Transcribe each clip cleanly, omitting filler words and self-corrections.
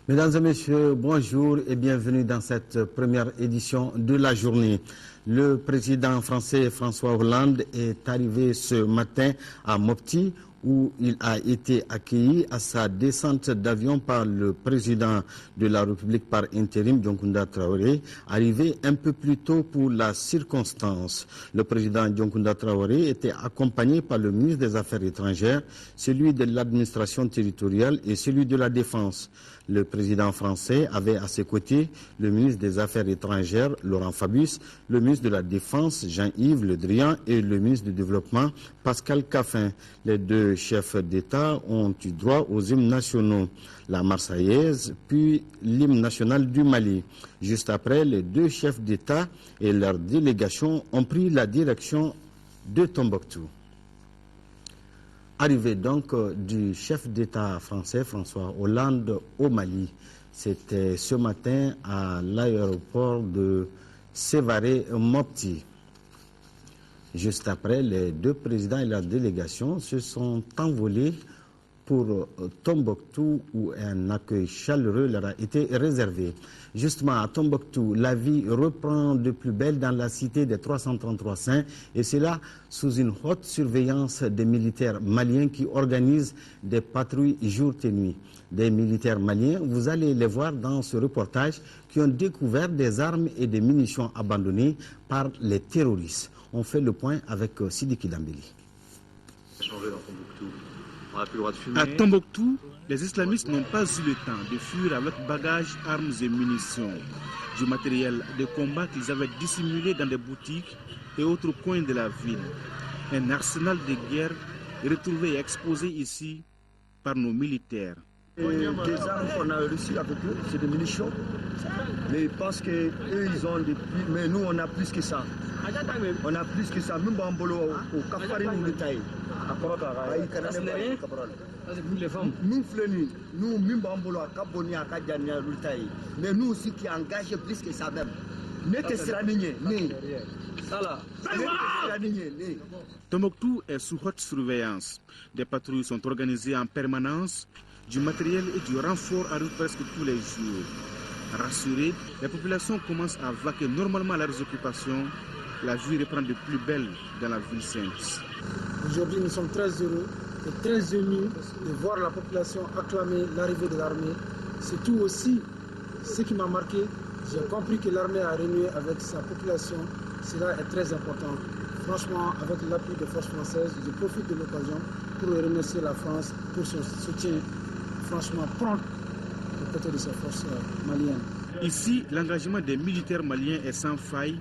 Mesdames et messieurs, bonjour et bienvenue dans cette première édition de la journée. Le président français François Hollande est arrivé ce matin à Mopti où il a été accueilli à sa descente d'avion par le président de la République par intérim, Dioncounda Traoré, arrivé un peu plus tôt pour la circonstance. Le président Dioncounda Traoré était accompagné par le ministre des Affaires étrangères, celui de l'administration territoriale et celui de la Défense. Le président français avait à ses côtés le ministre des Affaires étrangères, Laurent Fabius, le ministre de la Défense, Jean-Yves Le Drian, et le ministre du Développement, Pascal Caffin. Les deux chefs d'État ont eu droit aux hymnes nationaux, la Marseillaise, puis l'hymne national du Mali. Juste après, les deux chefs d'État et leur délégation ont pris la direction de Tombouctou. Arrivée donc du chef d'État français François Hollande au Mali, c'était ce matin à l'aéroport de Sévaré-Mopti. Juste après, les deux présidents et la délégation se sont envolés pour Tombouctou où un accueil chaleureux leur a été réservé. Justement, à Tombouctou, la vie reprend de plus belle dans la cité des 333 saints et cela sous une haute surveillance des militaires maliens qui organisent des patrouilles jour et nuit. Des militaires maliens, vous allez les voir dans ce reportage, qui ont découvert des armes et des munitions abandonnées par les terroristes. On fait le point avec Sidiki Dambili. À Tombouctou, les islamistes n'ont pas eu le temps de fuir avec bagages, armes et munitions. Du matériel de combat qu'ils avaient dissimulé dans des boutiques et autres coins de la ville. Un arsenal de guerre retrouvé et exposé ici par nos militaires. Des armes qu'on a reçues avec eux, c'est des munitions. Mais ils pensent qu'eux, ils ont des plus. Mais nous, on a plus que ça. On a plus que ça. Même Bambolo, au Kafari, nous le taillons. Nous, même Bambolo, à Kaboni, à Kadjania, nous le taillons. Mais nous aussi qui engagent plus que ça même. Tombouctou est sous haute surveillance. Des patrouilles sont organisées en permanence. Du matériel et du renfort arrivent presque tous les jours. Rassurées, les populations commencent à vaquer normalement à leurs occupations. La vie reprend de plus belle dans la ville sainte. Aujourd'hui, nous sommes très heureux et très émus de voir la population acclamer l'arrivée de l'armée. C'est tout aussi ce qui m'a marqué. J'ai compris que l'armée a renoué avec sa population. Cela est très important. Franchement, avec l'appui des forces françaises, je profite de l'occasion pour remercier la France pour son soutien franchement prompt aux côtés de ses forces maliennes. Ici, l'engagement des militaires maliens est sans faille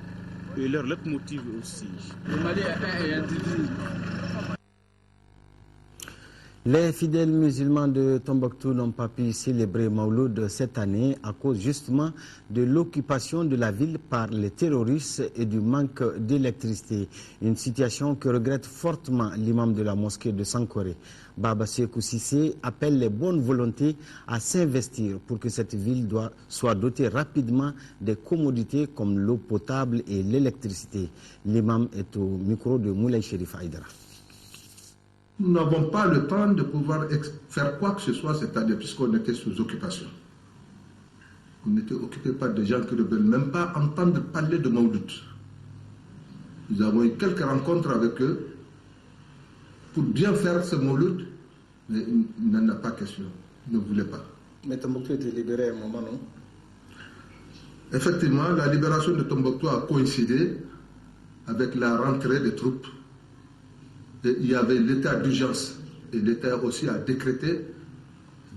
et leur leitmotiv aussi. Le Mali est un et individu. Les fidèles musulmans de Tombouctou n'ont pas pu célébrer Mauloud cette année à cause justement de l'occupation de la ville par les terroristes et du manque d'électricité. Une situation que regrette fortement l'imam de la mosquée de Sankoré. Baba Sekou Cissé appelle les bonnes volontés à s'investir pour que cette ville soit dotée rapidement des commodités comme l'eau potable et l'électricité. L'imam est au micro de Moulay Chérif Aïdara. Nous n'avons pas le temps de pouvoir faire quoi que ce soit cette année puisqu'on était sous occupation. On était occupé par des gens qui ne veulent même pas entendre parler de Mauloud. Nous avons eu quelques rencontres avec eux pour bien faire ce Mauloud, mais il n'en a pas question. Ils ne voulaient pas. Mais Tombouctou était libéré à un moment, non? Effectivement, la libération de Tombouctou a coïncidé avec la rentrée des troupes. Et il y avait l'état d'urgence et l'État aussi a décrété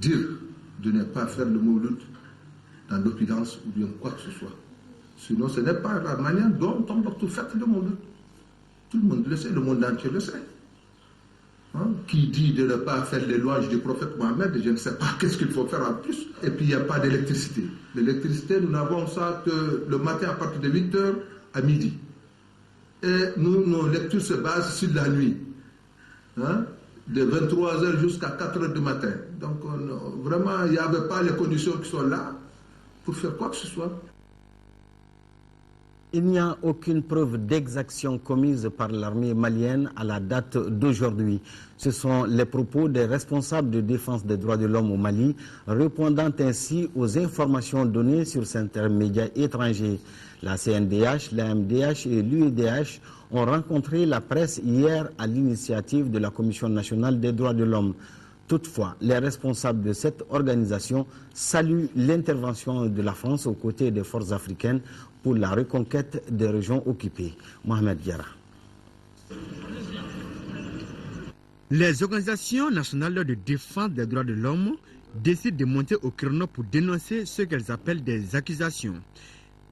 dire de ne pas faire le Mauloud dans l'opulence ou bien quoi que ce soit. Sinon, ce n'est pas la manière dont Tombouctou fait le Mauloud. Tout le monde le sait, le monde entier le sait. Hein? Qui dit de ne pas faire les louanges du prophète Mohammed, je ne sais pas qu'est-ce qu'il faut faire en plus. Et puis il n'y a pas d'électricité. L'électricité, nous n'avons ça que le matin à partir de 8h à midi. Et nous, nos lectures se basent sur la nuit. Hein, de 23h jusqu'à 4h du matin. Donc vraiment, il n'y avait pas les conditions qui sont là pour faire quoi que ce soit. Il n'y a aucune preuve d'exaction commise par l'armée malienne à la date d'aujourd'hui. Ce sont les propos des responsables de défense des droits de l'homme au Mali, répondant ainsi aux informations données sur certains médias étrangers. La CNDH, l'AMDH et l'UEDH ont rencontré la presse hier à l'initiative de la Commission nationale des droits de l'homme. Toutefois, les responsables de cette organisation saluent l'intervention de la France aux côtés des forces africaines pour la reconquête des régions occupées. Mohamed Diarra. Les organisations nationales de défense des droits de l'homme décident de monter au créneau pour dénoncer ce qu'elles appellent des accusations.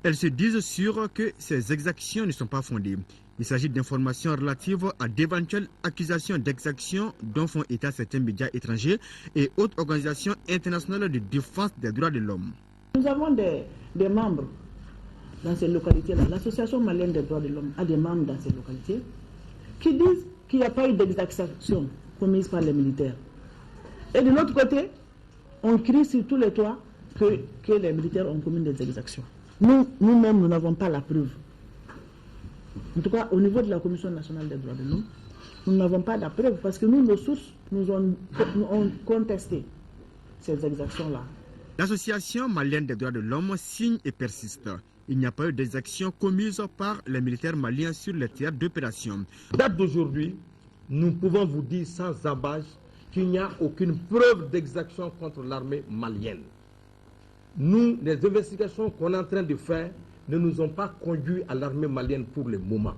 Elles se disent sûres que ces exactions ne sont pas fondées. Il s'agit d'informations relatives à d'éventuelles accusations d'exaction dont font état certains médias étrangers et autres organisations internationales de défense des droits de l'homme. Nous avons des membres dans ces localités-là. L'Association malienne des droits de l'homme a des membres dans ces localités qui disent qu'il n'y a pas eu d'exaction commise par les militaires. Et de l'autre côté, on crie sur tous les toits que les militaires ont commis des exactions. Nous-mêmes, nous n'avons pas la preuve. En tout cas, au niveau de la Commission nationale des droits de l'homme, nous n'avons pas la preuve parce que nos sources nous ont contesté ces exactions-là. L'Association malienne des droits de l'homme signe et persiste. Il n'y a pas eu d'exactions commises par les militaires maliens sur les théâtres d'opération. Date d'aujourd'hui, nous pouvons vous dire sans ambages qu'il n'y a aucune preuve d'exaction contre l'armée malienne. Nous, les investigations qu'on est en train de faire ne nous ont pas conduits à l'armée malienne pour le moment.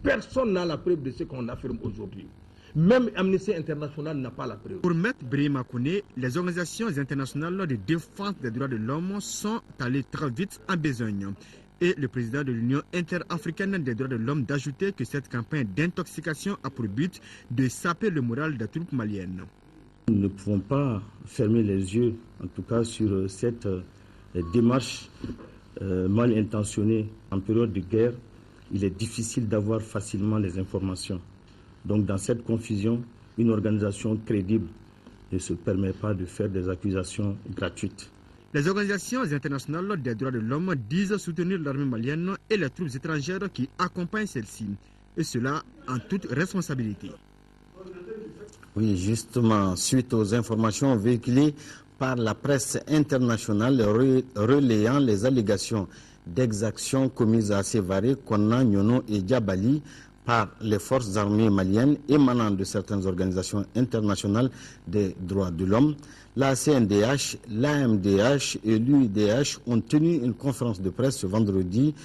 Personne n'a la preuve de ce qu'on affirme aujourd'hui. Même Amnesty International n'a pas la preuve. Pour M. Brahima Koné, les organisations internationales de défense des droits de l'homme sont allées très vite en besogne. Et le président de l'Union interafricaine des droits de l'homme d'ajouter que cette campagne d'intoxication a pour but de saper le moral des troupes maliennes. Nous ne pouvons pas fermer les yeux, en tout cas, sur cette démarche mal intentionnée en période de guerre. Il est difficile d'avoir facilement les informations. Donc dans cette confusion, une organisation crédible ne se permet pas de faire des accusations gratuites. Les organisations internationales des droits de l'homme disent soutenir l'armée malienne et les troupes étrangères qui accompagnent celle-ci, et cela en toute responsabilité. Oui, justement, suite aux informations véhiculées par la presse internationale relayant les allégations d'exactions commises à Sévaré, Konna, Nyono et Djabali par les forces armées maliennes émanant de certaines organisations internationales des droits de l'homme, la CNDH, l'AMDH et l'UIDH ont tenu une conférence de presse ce vendredi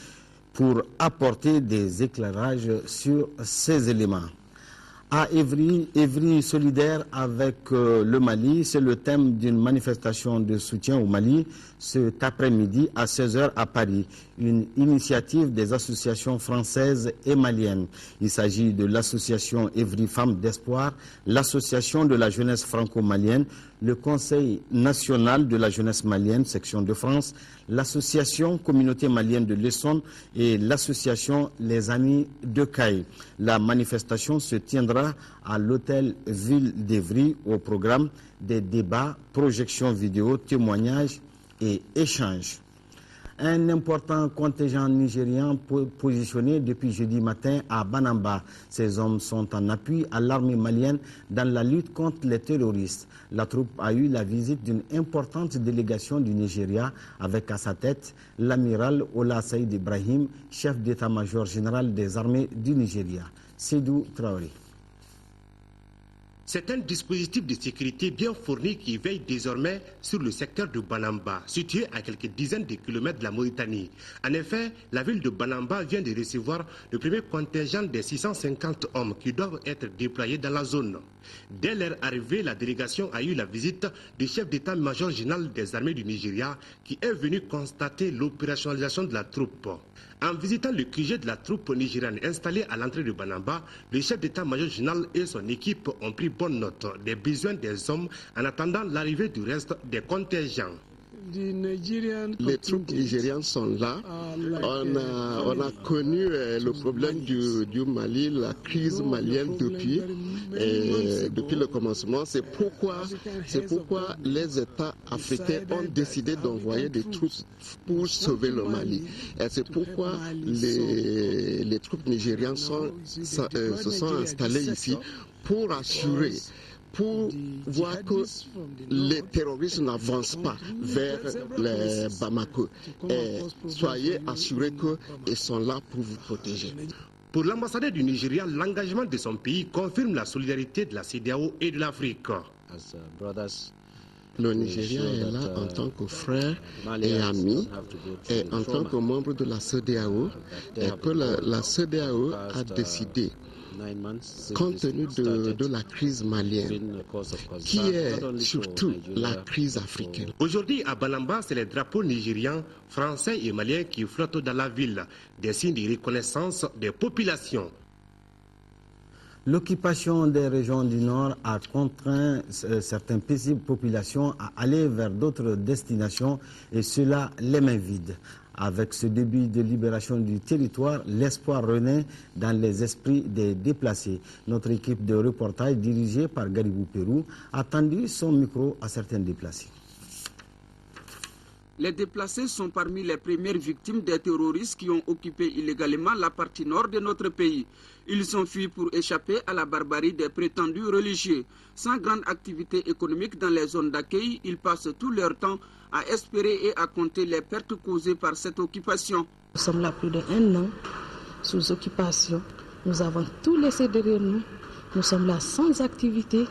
pour apporter des éclairages sur ces éléments. À Évry solidaire avec le Mali, c'est le thème d'une manifestation de soutien au Mali cet après-midi à 16h à Paris. Une initiative des associations françaises et maliennes. Il s'agit de l'association Évry Femmes d'Espoir, l'association de la jeunesse franco-malienne, le Conseil national de la jeunesse malienne, section de France, l'association Communauté malienne de l'Essonne et l'association Les Amis de Caille. La manifestation se tiendra à l'hôtel Ville d'Évry au programme des débats, projections vidéo, témoignages et échanges. Un important contingent nigérian positionné depuis jeudi matin à Banamba. Ces hommes sont en appui à l'armée malienne dans la lutte contre les terroristes. La troupe a eu la visite d'une importante délégation du Nigeria avec à sa tête l'amiral Ola Saïd Ibrahim, chef d'état-major général des armées du Nigeria. Sédou Traoré. C'est un dispositif de sécurité bien fourni qui veille désormais sur le secteur de Banamba, situé à quelques dizaines de kilomètres de la Mauritanie. En effet, la ville de Banamba vient de recevoir le premier contingent des 650 hommes qui doivent être déployés dans la zone. Dès leur arrivée, la délégation a eu la visite du chef d'état-major général des armées du Nigeria qui est venu constater l'opérationnalisation de la troupe. En visitant le QG de la troupe nigériane installée à l'entrée de Banamba, le chef d'état-major général et son équipe ont pris bonne note des besoins des hommes en attendant l'arrivée du reste des contingents. Les troupes nigériennes sont là. On a connu le problème du Mali, la crise malienne depuis le commencement. C'est pourquoi les États africains ont décidé d'envoyer des troupes pour sauver le Mali. Et c'est pourquoi les troupes nigériennes se sont installées ici pour assurer, pour voir que les terroristes n'avancent pas vers les Bamako. Et soyez assurés qu'ils sont là pour vous protéger. Pour l'ambassadeur du Nigeria, l'engagement de son pays confirme la solidarité de la CEDEAO et de l'Afrique. Le Nigeria est là en tant que frère et ami et en tant que membre de la CEDEAO, et que la CEDEAO a décidé, compte tenu de la crise malienne, qui est surtout la crise africaine. Aujourd'hui, à Banamba, c'est les drapeaux nigérians, français et maliens qui flottent dans la ville, des signes de reconnaissance des populations. L'occupation des régions du Nord a contraint certaines paisibles populations à aller vers d'autres destinations, et cela les mains vides. Avec ce début de libération du territoire, l'espoir renaît dans les esprits des déplacés. Notre équipe de reportage dirigée par Garibou Pérou a tendu son micro à certains déplacés. Les déplacés sont parmi les premières victimes des terroristes qui ont occupé illégalement la partie nord de notre pays. Ils ont fui pour échapper à la barbarie des prétendus religieux. Sans grande activité économique dans les zones d'accueil, ils passent tout leur temps à espérer et à compter les pertes causées par cette occupation. Nous sommes là plus d'1 an sous occupation. Nous avons tout laissé derrière nous. Nous sommes là sans activité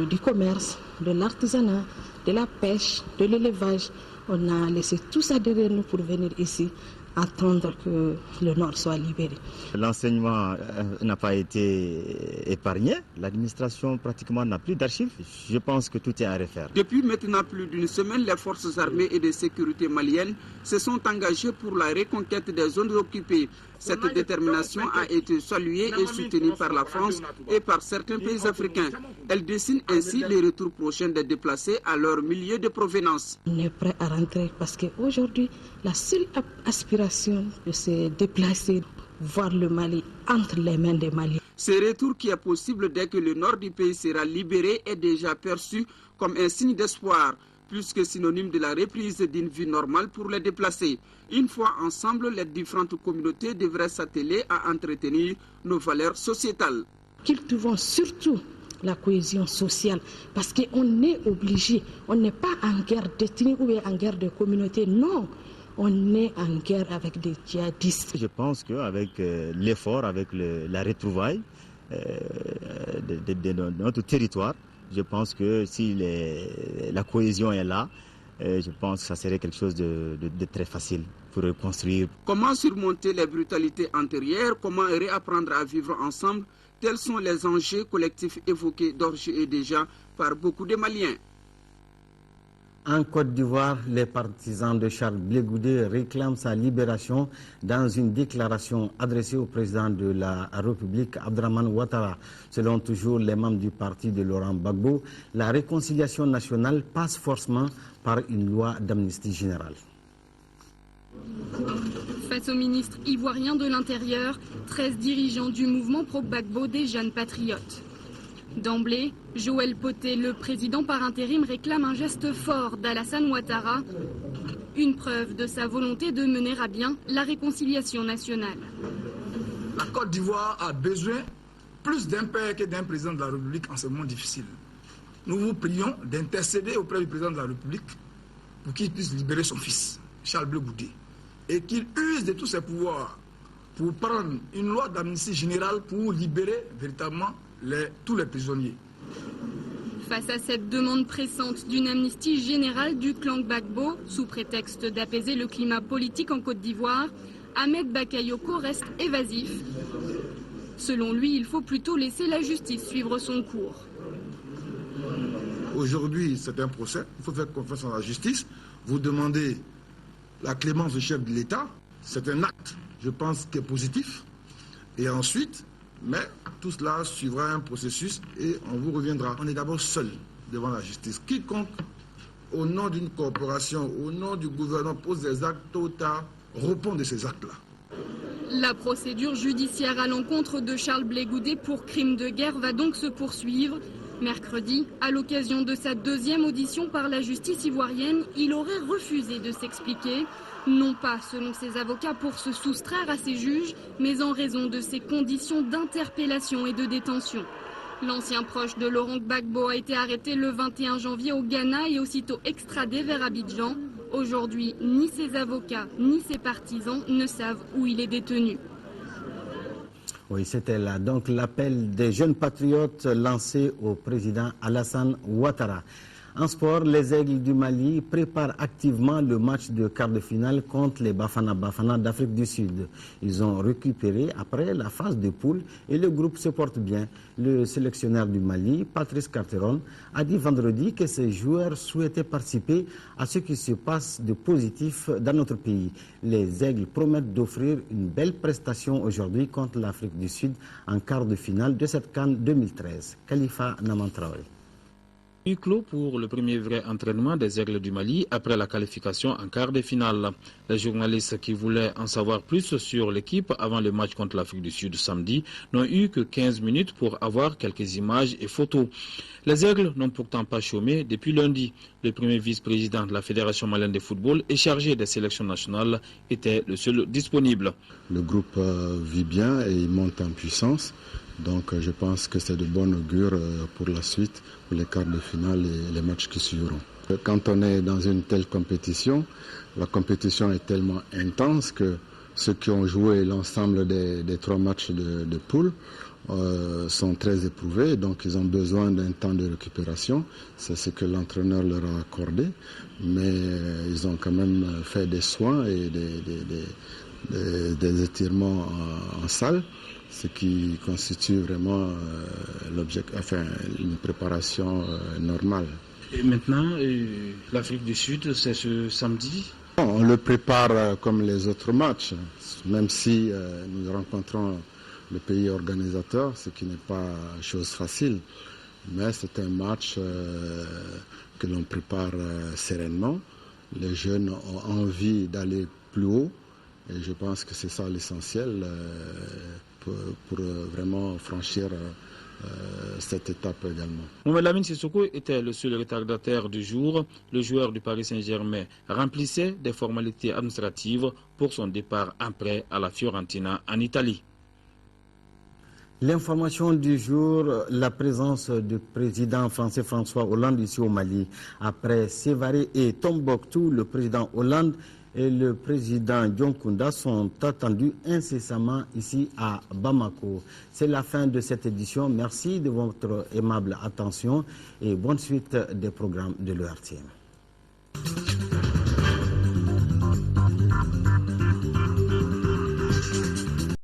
du commerce, de l'artisanat, de la pêche, de l'élevage. On a laissé tout ça derrière nous pour venir ici attendre que le Nord soit libéré. L'enseignement n'a pas été épargné. L'administration pratiquement n'a plus d'archives. Je pense que tout est à refaire. Depuis maintenant plus d'une semaine, les forces armées et de sécurité maliennes se sont engagées pour la reconquête des zones occupées. Cette détermination a été saluée et soutenue par la France et par certains pays africains. Elle dessine ainsi les retours prochains des déplacés à leur milieu de provenance. On est prêt à rentrer parce qu'aujourd'hui, la seule aspiration de se déplacer, voir le Mali entre les mains des Maliens. Ce retour qui est possible dès que le nord du pays sera libéré est déjà perçu comme un signe d'espoir, plus que synonyme de la reprise d'une vie normale pour les déplacés. Une fois ensemble, les différentes communautés devraient s'atteler à entretenir nos valeurs sociétales. Cultivons surtout la cohésion sociale, parce qu'on est obligé, on n'est pas en guerre d'ethnie ou en guerre de communauté, non. On est en guerre avec des djihadistes. Je pense qu'avec l'effort, avec la retrouvaille de notre territoire, je pense que si la cohésion est là, je pense que ça serait quelque chose de très facile pour reconstruire. Comment surmonter les brutalités antérieures? Comment réapprendre à vivre ensemble? Tels sont les enjeux collectifs évoqués d'ores et déjà par beaucoup de Maliens. En Côte d'Ivoire, les partisans de Charles Blé Goudé réclament sa libération dans une déclaration adressée au président de la République, Abdraman Ouattara. Selon toujours les membres du parti de Laurent Gbagbo, la réconciliation nationale passe forcément par une loi d'amnistie générale. Face au ministre ivoirien de l'Intérieur, 13 dirigeants du mouvement pro-Gbagbo des jeunes patriotes. D'emblée, Joël Poté, le président par intérim, réclame un geste fort d'Alassane Ouattara, une preuve de sa volonté de mener à bien la réconciliation nationale. La Côte d'Ivoire a besoin plus d'un père que d'un président de la République en ce moment difficile. Nous vous prions d'intercéder auprès du président de la République pour qu'il puisse libérer son fils, Charles Blé Goudé, et qu'il use de tous ses pouvoirs pour prendre une loi d'amnistie générale pour libérer véritablement tous les prisonniers. Face à cette demande pressante d'une amnistie générale du clan Gbagbo, sous prétexte d'apaiser le climat politique en Côte d'Ivoire, Ahmed Bakayoko reste évasif. Selon lui, il faut plutôt laisser la justice suivre son cours. Aujourd'hui, c'est un procès, il faut faire confiance en la justice. Vous demandez la clémence du chef de l'État, c'est un acte, je pense, qui est positif. Et ensuite, mais tout cela suivra un processus et on vous reviendra. On est d'abord seul devant la justice. Quiconque au nom d'une corporation, au nom du gouvernement, pose des actes, tôt ou tard, répond de ces actes-là. La procédure judiciaire à l'encontre de Charles Blé Goudé pour crime de guerre va donc se poursuivre. Mercredi, à l'occasion de sa deuxième audition par la justice ivoirienne, il aurait refusé de s'expliquer, non pas selon ses avocats pour se soustraire à ses juges, mais en raison de ses conditions d'interpellation et de détention. L'ancien proche de Laurent Gbagbo a été arrêté le 21 janvier au Ghana et aussitôt extradé vers Abidjan. Aujourd'hui, ni ses avocats ni ses partisans ne savent où il est détenu. Oui, c'était là donc l'appel des jeunes patriotes lancé au président Alassane Ouattara. En sport, les Aigles du Mali préparent activement le match de quart de finale contre les Bafana Bafana d'Afrique du Sud. Ils ont récupéré après la phase de poule et le groupe se porte bien. Le sélectionneur du Mali, Patrice Carteron, a dit vendredi que ses joueurs souhaitaient participer à ce qui se passe de positif dans notre pays. Les Aigles promettent d'offrir une belle prestation aujourd'hui contre l'Afrique du Sud en quart de finale de cette CAN 2013. Khalifa Namantraoui. Huis clos pour le premier vrai entraînement des Aigles du Mali après la qualification en quart de finale. Les journalistes qui voulaient en savoir plus sur l'équipe avant le match contre l'Afrique du Sud samedi n'ont eu que 15 minutes pour avoir quelques images et photos. Les Aigles n'ont pourtant pas chômé depuis lundi. Le premier vice-président de la Fédération malienne de football et chargé des sélections nationales était le seul disponible. Le groupe vit bien et il monte en puissance. Donc je pense que c'est de bon augure pour la suite, pour les quarts de finale et les matchs qui suivront. Quand on est dans une telle compétition, la compétition est tellement intense que ceux qui ont joué l'ensemble des 3 matchs de poule sont très éprouvés, donc ils ont besoin d'un temps de récupération. C'est ce que l'entraîneur leur a accordé, mais ils ont quand même fait des soins et des étirements en salle, ce qui constitue vraiment une préparation normale. Et maintenant, l'Afrique du Sud, c'est ce samedi? On le prépare comme les autres matchs, même si nous rencontrons le pays organisateur, ce qui n'est pas chose facile. Mais c'est un match que l'on prépare sereinement. Les jeunes ont envie d'aller plus haut et je pense que c'est ça l'essentiel pour vraiment franchir cette étape également. Mohamed Lamine Sissoko était le seul retardataire du jour. Le joueur du Paris Saint-Germain remplissait des formalités administratives pour son départ en prêt à la Fiorentina en Italie. L'information du jour, la présence du président français François Hollande ici au Mali. Après Sévaré et Tombouctou, le président Hollande et le président Dioncounda sont attendus incessamment ici à Bamako. C'est la fin de cette édition. Merci de votre aimable attention et bonne suite des programmes de l'ERTM.